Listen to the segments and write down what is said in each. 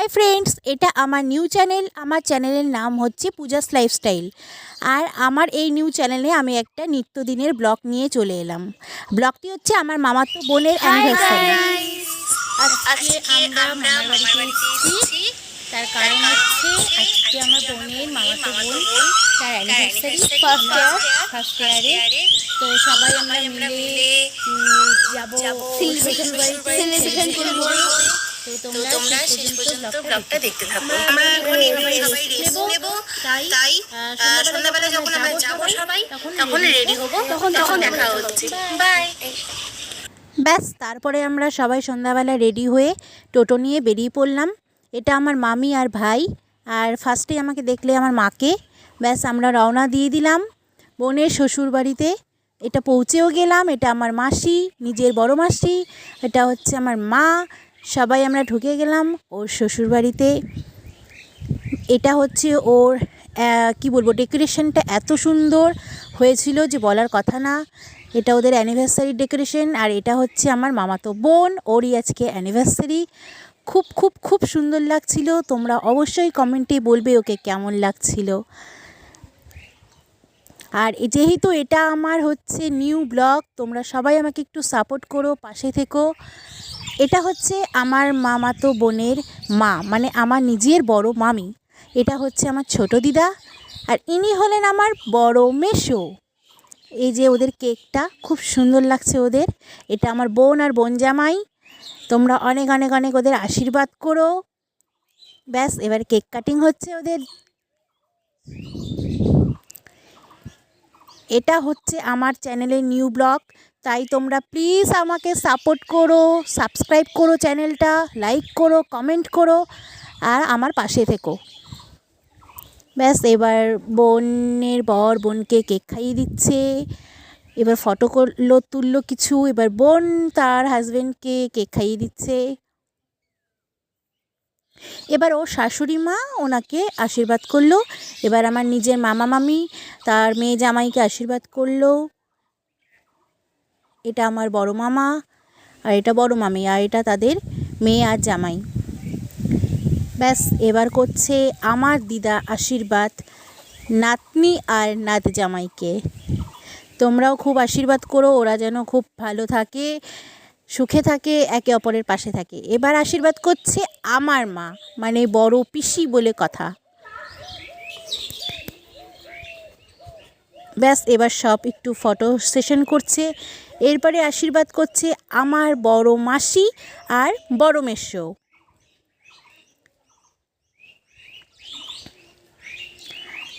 Hi friends, এটা আমার new channel. আমার চ্যানেলের নাম হচ্ছে পূজাস লাইফস্টাইল। আর আমার এই নিউ চ্যানেলে আমি একটা নিত্যদিনের ব্লগ নিয়ে চলে এলাম। ব্লগটি হচ্ছে আমার মামাতো বোনের অ্যানিভার্সারি। আজকে আমরা মামার বাড়িতে এসেছি। তার কারণ হচ্ছে আজকে আমার বোনের মামাতো বোন তার অ্যানিভার্সারি ফার্স্ট ইয়ারে। তো সবাই আমরা মিলে যাবো সেলিব্রেশন করবো। তো তোমরা শেষ পর্যন্ত ব্লগটা দেখতে থাকো। আমরা সবাই রেস্ট নেব, তাই সন্ধ্যাবেলা যখন আমরা যাব সবাই তখন রেডি হব, তখন দেখা হচ্ছে। বাই। ব্যাস, তারপরে আমরা সবাই সন্ধ্যাবেলা রেডি হয়ে টোটো নিয়ে বেরিয়ে পড়লাম। এটা আমার মামি আর ভাই, আর ফার্স্টে আমাকে দেখলে আমার মাকে। ব্যাস আমরা রওনা দিয়ে দিলাম বোনের শ্বশুর বাড়িতে। এটা পৌঁছেও গেলাম। এটা আমার মাসি, নিজের বড় মাসি, এটা হচ্ছে আমার মা। সবাই আমরা ঢুকে গেলাম ওর শ্বশুরবাড়িতে। এটা হচ্ছে ওর কি বলবো, ডেকোরেশনটা এত সুন্দর হয়েছিল যে বলার কথা না। এটা ওদের অ্যানিভার্সারি ডেকোরেশন। আর এটা হচ্ছে আমার মামাতো বোন, ওরই আজকে অ্যানিভার্সারি। খুব খুব খুব সুন্দর লাগছিল। তোমরা অবশ্যই কমেন্টে বলবে ওকে কেমন লাগছিল। আর যেহেতু এটা আমার হচ্ছে নিউ ব্লগ, তোমরা সবাই আমাকে একটু সাপোর্ট করো, পাশে থেকো। এটা হচ্ছে আমার মামাতো বোনের মা, মানে আমার নিজের বড় মামি। এটা হচ্ছে আমার ছোট দিদা, আর ইনি হলেন আমার বড় মেশো। এই যে ওদের কেকটা খুব সুন্দর লাগছে ওদের। এটা আমার বোন আর বোন জামাই। তোমরা অনেক অনেক অনেক ওদের আশীর্বাদ করো। ব্যাস, এবার কেক কাটিং হচ্ছে ওদের। এটা হচ্ছে আমার চ্যানেলের নিউ ব্লগ, তাই তোমরা প্লিজ আমাকে সাপোর্ট করো, সাবস্ক্রাইব করো চ্যানেলটা, লাইক করো, কমেন্ট করো, আর আমার পাশে থেকো। ব্যাস, এবার বোনের বর বোনকে কেক খাইয়ে দিচ্ছে। এবার ফটো তুললো কিছু। এবার বোন তার হাজব্যান্ডকে কেক খাইয়ে দিচ্ছে। এবার ওর শাশুড়ি মা ওনাকে আশীর্বাদ করলো। এবার আমার নিজের মামা মামি তার মেয়ে জামাইকে আশীর্বাদ করলো। এটা আমার বড় মামা, আর এটা বড় মামি, আর এটা তাদের মেয়ে আর জামাই। ব্যাস, এবার করছে আমার দিদা আশীর্বাদ নাতনি আর নাত জামাইকে। তোমরাও খুব আশীর্বাদ করো, ওরা যেন খুব ভালো থাকে, সুখে থাকে, একে অপরের পাশে থাকে। এবার আশীর্বাদ করছে আমার মা, মানে বড় পিসি বলে কথা। ব্যাস, এবার সব একটু ফটো সেশন করছে। এরপরে আশীর্বাদ করছে আমার বড় মাসি আর বড় মেশো।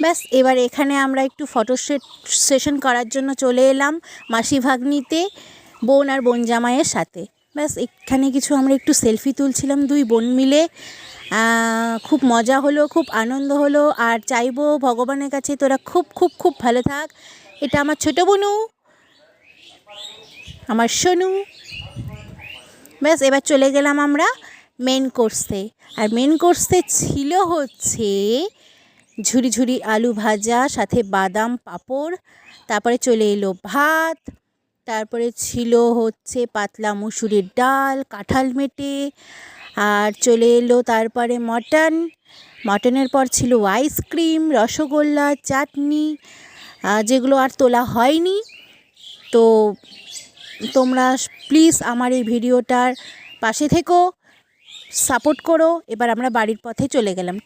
ব্যাস, এবার এখানে আমরা একটু ফটো সেশন করার জন্য চলে এলাম মাসি ভাগ্নিতে, বোন আর বোন জামাইয়ের সাথে। ব্যাস, এখানে কিছু আমরা একটু সেলফি তুলছিলাম দুই বোন মিলে। খুব মজা হলো, খুব আনন্দ হলো। আর চাইবো ভগবানের কাছে তোরা খুব খুব খুব ভালো থাক। এটা আমার ছোটো বোনু, আমার সোনু। ব্যাস, এবার চলে গেলাম আমরা মেন কোর্সে। আর মেন কোর্সে ছিল হচ্ছে ঝুরি ঝুরি আলু ভাজা, সাথে বাদাম পাঁপড়। তারপরে চলে এলো ভাত। তারপরে ছিল হচ্ছে পাতলা মুসুরির ডাল, কাঁঠাল মেটে। আর চলে এলো তারপরে মটনের পর ছিল আইসক্রিম, রসগোল্লা, চাটনি, যেগুলো আর তোলা হয়নি। তো তোমরা প্লিজ আমার এই ভিডিওটার পাশে থেকো, সাপোর্ট করো। এবার আমরা বাড়ির পথে চলে গেলাম।